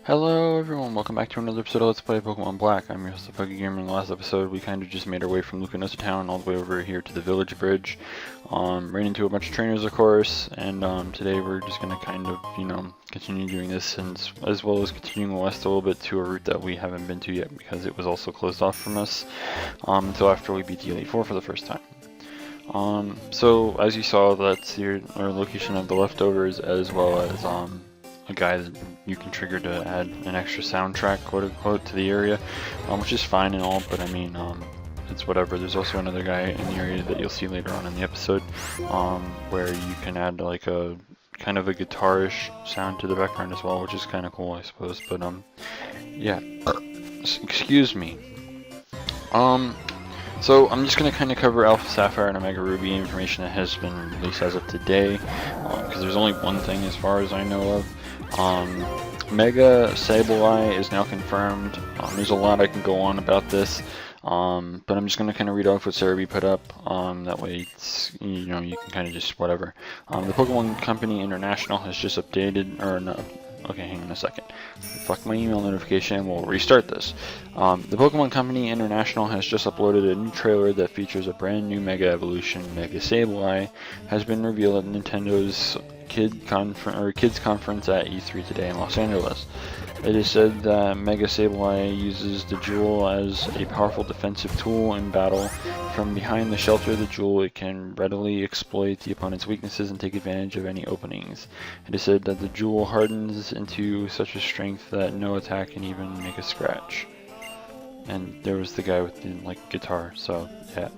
Hello everyone, welcome back to another episode of Let's Play Pokemon Black. I'm your host, ThePikaWu. In the last episode, we kind of just made our way from Lucanosa Town all the way over here to the Village Bridge. Ran into a bunch of trainers, of course, and today we're just going to kind of, continue doing this, and as well as continuing west a little bit to a route that we haven't been to yet because it was also closed off from us until after we beat the Elite Four for the first time. So as you saw, that's our location of the leftovers, as well as a guy that you can trigger to add an extra soundtrack, quote unquote, to the area, which is fine and all, but I mean, it's whatever. There's also another guy in the area that you'll see later on in the episode, where you can add like a kind of a guitarish sound to the background as well, which is kind of cool, I suppose. But yeah, excuse me. So I'm just going to kind of cover Alpha Sapphire and Omega Ruby information that has been released as of today, because there's only one thing as far as I know of. Mega Sableye is now confirmed. There's a lot I can go on about this, but I'm just going to kind of read off what Serebii put up. That way, you can kind of just whatever. The Pokemon Company International has just updated, or no. Okay, hang on a second. Fuck my email notification, we'll restart this. The Pokemon Company International has just uploaded a new trailer that features a brand new Mega Evolution. Mega Sableye has been revealed at Nintendo's Kids Conference at E3 today in Los Angeles. It is said that Mega Sableye uses the jewel as a powerful defensive tool in battle. From behind the shelter of the jewel, it can readily exploit the opponent's weaknesses and take advantage of any openings. It is said that the jewel hardens into such a strength that no attack can even make a scratch. And there was the guy with the guitar, so yeah.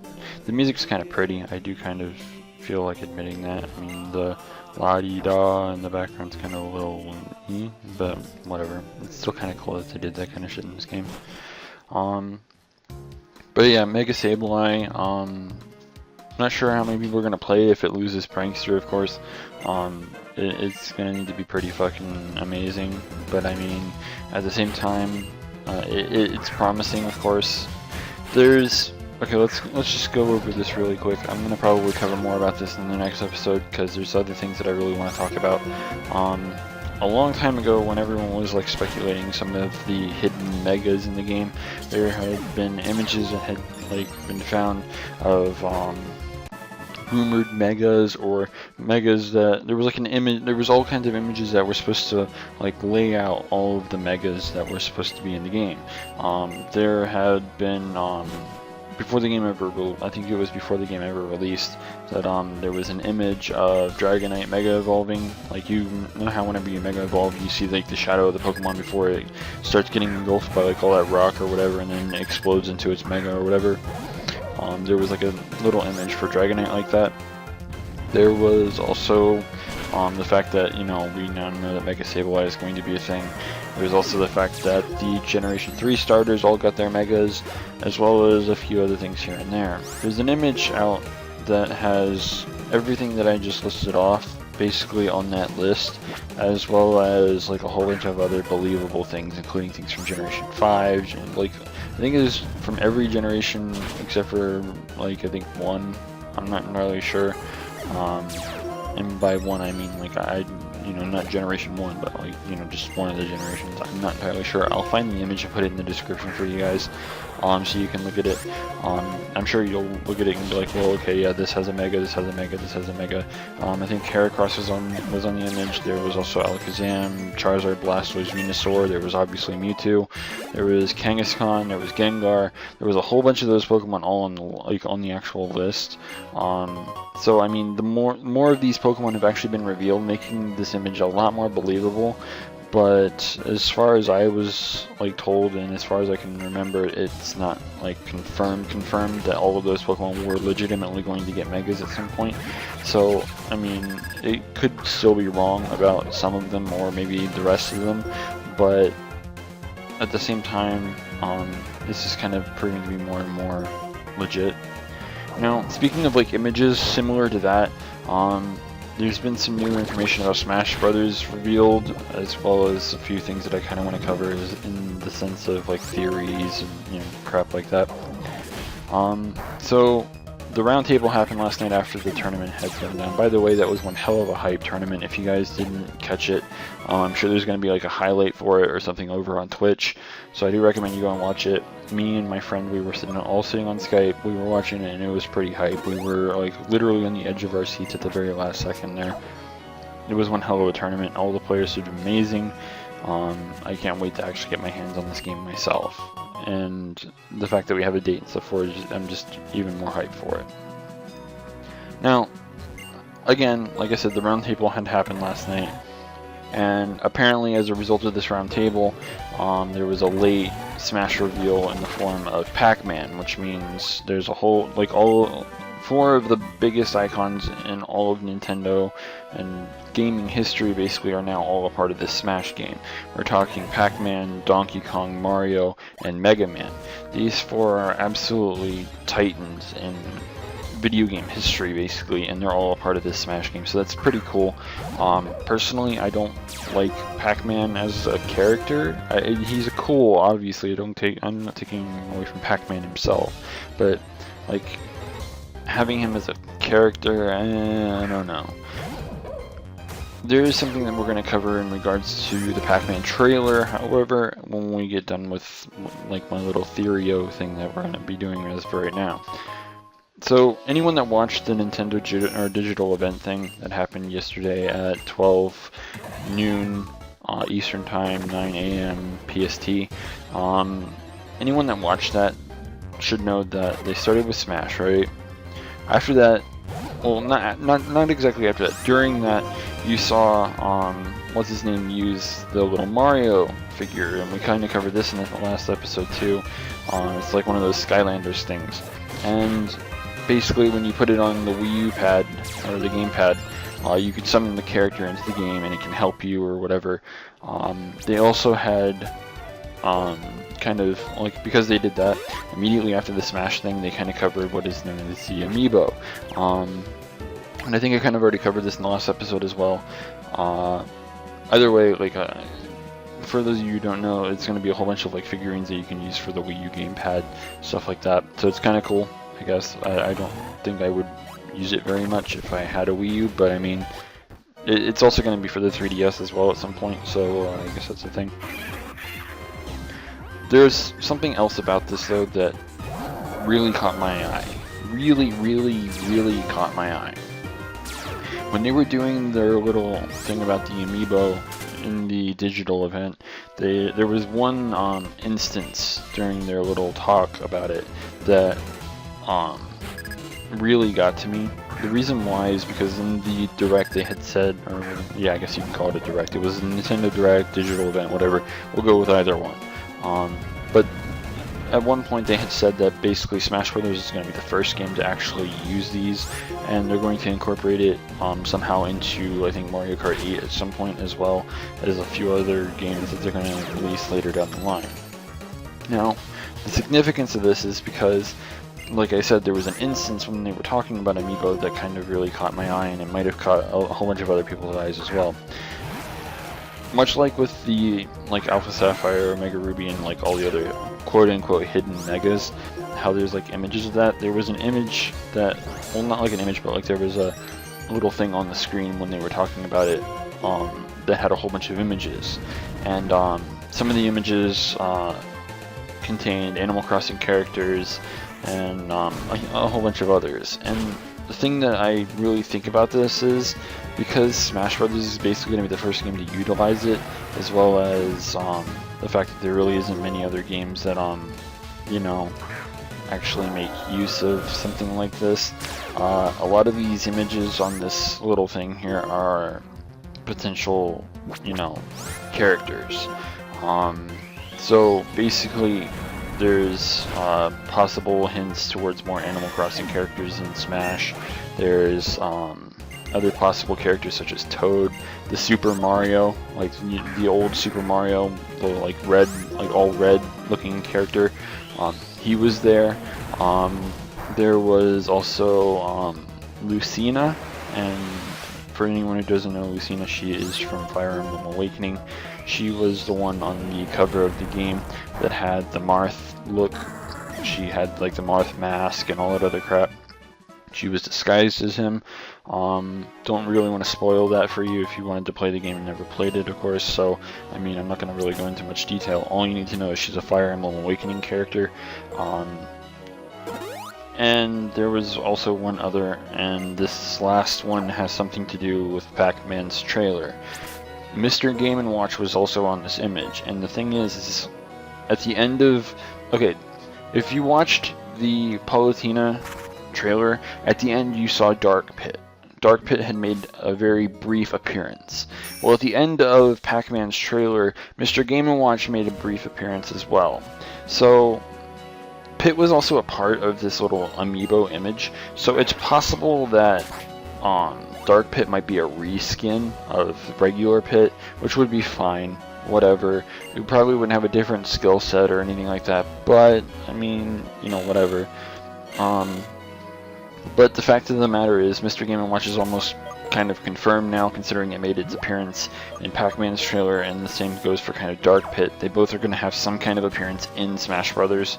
The music's kind of pretty. I do kind of feel like admitting that. I mean, the la-di-da in the background's kind of a little but whatever. It's still kind of cool that they did that kind of shit in this game. But yeah, Mega Sableye, not sure how many people are going to play if it loses Prankster, of course. It's going to need to be pretty fucking amazing, but I mean, at the same time, it's promising, of course. Okay, let's just go over this really quick. I'm going to probably cover more about this in the next episode because there's other things that I really want to talk about. A long time ago, when everyone was speculating some of the hidden megas in the game, there had been images that had been found of rumored megas, or megas that there was an image. There was all kinds of images that were supposed to lay out all of the megas that were supposed to be in the game. There had been before the game ever, I think it was before the game ever released, that there was an image of Dragonite Mega Evolving. You know how whenever you Mega Evolve, you see the shadow of the Pokemon before it starts getting engulfed by all that rock or whatever, and then it explodes into its Mega or whatever. There was a little image for Dragonite like that. There was also the fact that, we now know that Mega Sableye is going to be a thing. There's also the fact that the Generation 3 starters all got their Megas, as well as a few other things here and there. There's an image out that has everything that I just listed off basically on that list, as well as a whole bunch of other believable things, including things from Generation 5, and I think it is from every generation except for I think one. I'm not entirely sure. And by one I mean not Generation 1, but just one of the generations. I'm not entirely sure. I'll find the image and put it in the description for you guys, so you can look at it. I'm sure you'll look at it and be like, well, okay, yeah, this has a Mega, this has a Mega, this has a Mega. I think Heracross was on the image. There was also Alakazam, Charizard, Blastoise, Venusaur. There was obviously Mewtwo. There was Kangaskhan. There was Gengar. There was a whole bunch of those Pokemon all on the actual list. So I mean, the more of these Pokemon have actually been revealed, making this image a lot more believable. But as far as I was told, and as far as I can remember, it's not confirmed that all of those Pokemon were legitimately going to get Megas at some point. So I mean, it could still be wrong about some of them, or maybe the rest of them. But at the same time, this is kind of proving to be more and more legit. Now, speaking of images similar to that, there's been some new information about Smash Brothers revealed, as well as a few things that I kind of want to cover in the sense of theories and crap like that. So the round table happened last night after the tournament had gone down. By the way, that was one hell of a hype tournament. If you guys didn't catch it, I'm sure there's going to be like a highlight for it or something over on Twitch. So I do recommend you go and watch it. Me and my friend, we were all sitting on Skype. We were watching it, and it was pretty hype. We were like literally on the edge of our seats at the very last second there. It was one hell of a tournament. All the players did amazing. I can't wait to actually get my hands on this game myself. And the fact that we have a date and stuff for it, I'm just even more hyped for it. Now, again, like I said, the round table had happened last night, and apparently as a result of this round table, there was a late Smash reveal in the form of Pac-Man, which means there's a whole, like all 4 of the biggest icons in all of Nintendo and gaming history basically are now all a part of this Smash game. We're talking Pac-Man, Donkey Kong, Mario, and Mega Man. These 4 are absolutely titans in video game history basically, and they're all a part of this Smash game, so that's pretty cool. Personally, I don't like Pac-Man as a character. He's a cool, obviously. I'm not taking away from Pac-Man himself, but like having him as a character, I don't know. There is something that we're going to cover in regards to the Pac-Man trailer, however, when we get done with like my little Theorio thing that we're going to be doing as for right now. So anyone that watched the Nintendo digital event thing that happened yesterday at 12 noon Eastern Time, 9 a.m. PST, anyone that watched that should know that they started with Smash, right? After that, well, not exactly after that. During that, you saw what's his name use the little Mario figure, and we kind of covered this in the last episode too. It's like one of those Skylanders things, and basically when you put it on the Wii U pad or the gamepad, you could summon the character into the game, and it can help you or whatever. They also had kind of like, because they did that immediately after the Smash thing, they kind of covered what is known as the amiibo, and I think I kind of already covered this in the last episode as well. Either way, like for those of you who don't know, it's going to be a whole bunch of like figurines that you can use for the Wii U gamepad, stuff like that, so it's kind of cool, I guess. I don't think I would use it very much if I had a Wii U, but I mean, it's also going to be for the 3DS as well at some point, so I guess that's the thing. There's something else about this though that really caught my eye. Really caught my eye. When they were doing their little thing about the amiibo in the digital event, there was one instance during their little talk about it that really got to me. The reason why is because in the Direct they had said, or yeah, I guess you can call it a Direct. It was a Nintendo Direct, digital event, whatever. We'll go with either one. But at one point they had said that basically Smash Brothers is going to be the first game to actually use these, and they're going to incorporate it somehow into, I think, Mario Kart 8 at some point as well, as a few other games that they're going to release later down the line. Now, the significance of this is because, like I said, there was an instance when they were talking about Amiibo that kind of really caught my eye, and it might have caught a whole bunch of other people's eyes as well. Much like with the Alpha Sapphire, Omega Ruby, and like all the other quote-unquote hidden megas, how there's like images of that, there was an image that, well, not like an image, but like there was a little thing on the screen when they were talking about it that had a whole bunch of images, and some of the images contained Animal Crossing characters and a whole bunch of others. And the thing that I really think about this is, because Smash Brothers is basically going to be the first game to utilize it, as well as the fact that there really isn't many other games that, you know, actually make use of something like this. A lot of these images on this little thing here are potential, you know, characters. So basically, there's possible hints towards more Animal Crossing characters in Smash. There's other possible characters such as Toad, the Super Mario, like the old Super Mario, the like red, like all red looking character. He was there. There was also Lucina, and for anyone who doesn't know Lucina, she is from Fire Emblem Awakening. She was the one on the cover of the game that had the Marth look. She had like the Marth mask and all that other crap. she was disguised as him. Don't really want to spoil that for you if you wanted to play the game and never played it, of course. So, I mean, I'm not going to really go into much detail. All you need to know is she's a Fire Emblem Awakening character. And there was also one other, and this last one has something to do with Pac-Man's trailer. Mr. Game & Watch was also on this image, and the thing is at the end of... Okay, if you watched the Palutena trailer, at the end you saw Dark Pit. Dark Pit had made a very brief appearance. Well, at the end of Pac-Man's trailer, Mr. Game & Watch made a brief appearance as well. So... Pit was also a part of this little amiibo image, so it's possible that Dark Pit might be a reskin of regular Pit, which would be fine, whatever. We probably wouldn't have a different skill set or anything like that, but, I mean, you know, whatever. But the fact of the matter is, Mr. Game & Watch is almost kind of confirmed now, considering it made its appearance in Pac-Man's trailer, and the same goes for kind of Dark Pit. They both are going to have some kind of appearance in Smash Brothers.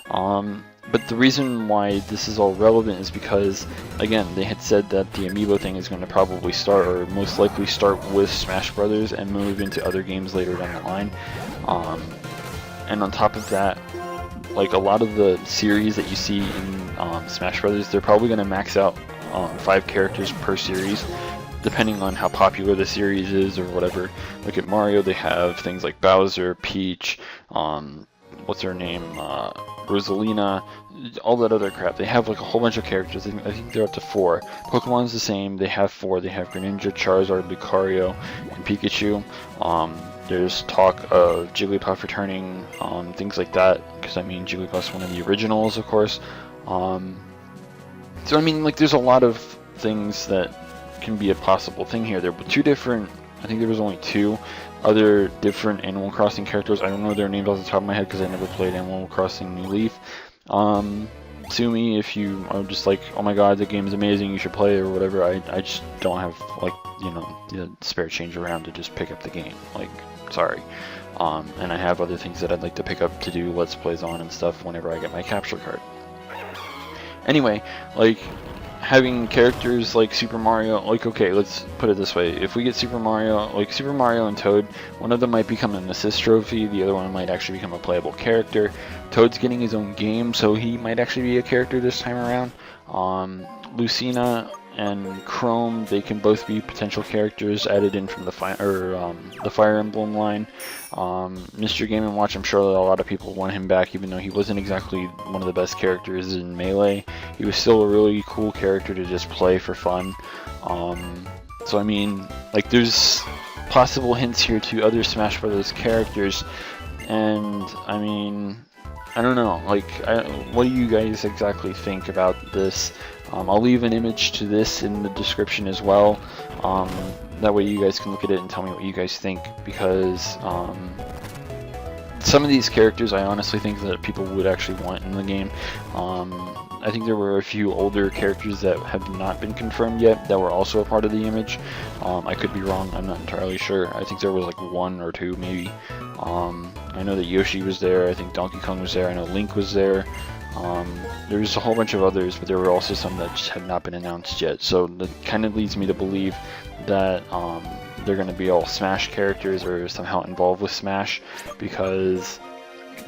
But the reason why this is all relevant is because, again, they had said that the amiibo thing is going to probably start, or most likely start, with Smash Brothers and move into other games later down the line. And on top of that, like a lot of the series that you see in Smash Brothers, they're probably going to max out 5 characters per series, depending on how popular the series is or whatever. Like at Mario, they have things like Bowser, Peach, what's her name, Rosalina, all that other crap. They have like a whole bunch of characters. I think they're up to 4. Pokemon's the same. They have 4. They have Greninja, Charizard, Lucario, and Pikachu. There's talk of Jigglypuff returning, things like that, because I mean Jigglypuff's one of the originals, of course. So I mean, like, there's a lot of things that can be a possible thing here. There were 2 different, I think there was only 2 other different Animal Crossing characters. I don't know their names off the top of my head because I never played Animal Crossing New Leaf. Sue me if you are just like, oh my god, the game is amazing, you should play it or whatever. I just don't have, like, you know, the spare change around to just pick up the game. Like, sorry. And I have other things that I'd like to pick up to do Let's Plays on and stuff whenever I get my capture card. Anyway, like, having characters like Super Mario, like, okay, let's put it this way. If we get Super Mario, like Super Mario and Toad, one of them might become an assist trophy, the other one might actually become a playable character. Toad's getting his own game, so he might actually be a character this time around. Lucina and Chrome, they can both be potential characters added in from the Fire Emblem line. Mr. Game & Watch, I'm sure that a lot of people want him back, even though he wasn't exactly one of the best characters in Melee. He was still a really cool character to just play for fun. So I mean, like, there's possible hints here to other Smash Brothers characters, and I mean, I don't know, like, what do you guys exactly think about this? I'll leave an image to this in the description as well. That way you guys can look at it and tell me what you guys think, because some of these characters I honestly think that people would actually want in the game. I think there were a few older characters that have not been confirmed yet that were also a part of the image. I could be wrong, I'm not entirely sure. I think there was like 1 or 2 maybe. I know that Yoshi was there, I think Donkey Kong was there, I know Link was there. There was a whole bunch of others, but there were also some that just had not been announced yet. So that kind of leads me to believe that they're going to be all Smash characters or somehow involved with Smash, because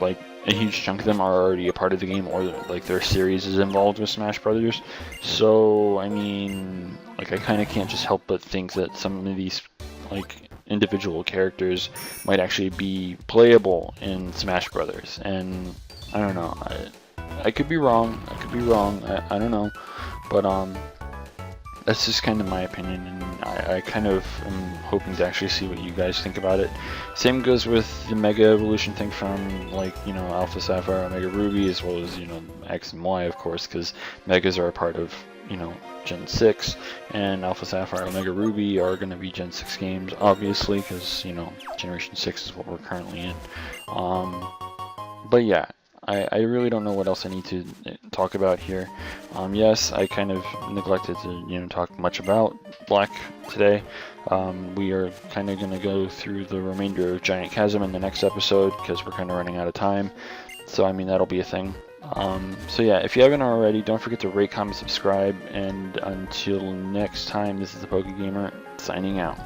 like a huge chunk of them are already a part of the game, or like their series is involved with Smash Brothers. So I mean, like, I kind of can't just help but think that some of these like individual characters might actually be playable in Smash Brothers, and I don't know. I could be wrong. I don't know, but that's just kind of my opinion, and I kind of am hoping to actually see what you guys think about it. Same goes with the Mega Evolution thing from, like, you know, Alpha Sapphire, Omega Ruby, as well as, you know, X and Y, of course, because Megas are a part of, you know, Gen 6, and Alpha Sapphire, Omega Ruby are going to be Gen 6 games, obviously, because, you know, Generation 6 is what we're currently in. But yeah, I really don't know what else I need to talk about here. Yes, I kind of neglected to, you know, talk much about Black today. We are kind of going to go through the remainder of Giant Chasm in the next episode, because we're kind of running out of time. So, I mean, that'll be a thing. So yeah, if you haven't already, don't forget to rate, comment, subscribe, and until next time, this is the PokeGamer signing out.